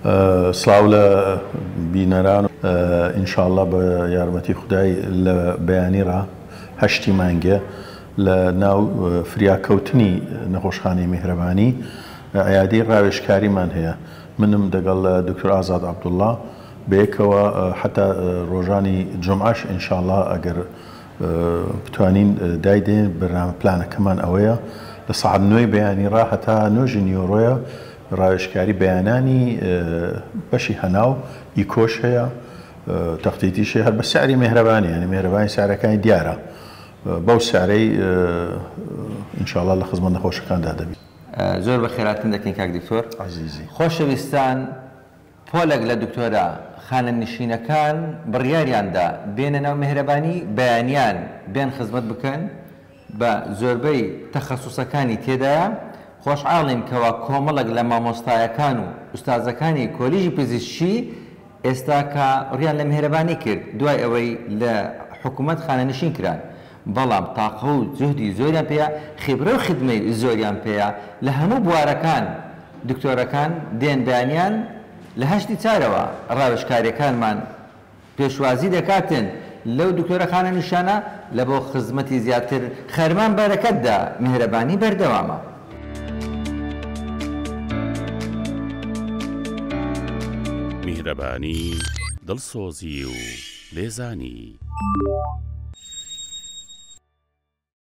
سلااو لە بینەران ئینشاءڵڵا بە یارمەتی خودای لە بەیانیڕا هەشتی مانگە لە ناو فریاکەوتنی نەخۆشخانەی میهرەبانی عیادەی ڕاوێژکاریمان هەیە. منم دەگەڵ دکتۆر ئازاد عەبدوڵڵا بەیەکەوە حتا ڕۆژانی جومعەش ئینشاءڵڵا ئەگەر بتوانین دایدێن بەرنامە پلانەکەمان ئەوەیە لە سەعات 9 بەیانیڕا هەتا 9 نیۆڕۆیە ڕاوێژکاری بەیانانی بەشی هەناو ئیکۆش هەیە تەختیتیش هەر بە سعری میهرەبانی یعنی میهرەبانی سعرەکانی دیارە بەو سعرەی ئینشاءڵڵا لە خزمەت نەخۆشەکاندا دەبێت. زۆر بە خێراتن دەکەین کاک دکتۆر عەزیزی. خۆشەویستان پۆلێک لە دکتۆرە خانەنشینەکان بڕیاریاندا بێنە ناو میهرەبانی بەیانیان بێن خزمەت بکەن بە زۆربەی تەخەسوسەکانی تێدایە. خۆشحاڵیم کەوا کۆمەڵک لە مامۆستایەکان و ئوستازەکانی کۆلیژی پزیشکی ئێستا کە ڕیان لە میهرەبانی کرد دوای ئەوەی لە حکوومەت خانەنشین کران، بەڵام تاقە و جوهدی زۆریان پێیە، خیبرە و خدمەی زۆریان پێیە. لە هەموو بوارەکان دکتۆرەکان دێن بەیانیان لە هەشتی چارەوە ڕاوێژکاریەکانمان پێشوازی دەکاتن لەو دکتۆرە خانەنشانە لە بۆ خزمەتی زیاتر خەرمان بەرەکەتدا میهرەبانی بەردەوامە. میهرەبانی دڵسۆزی و لێزانی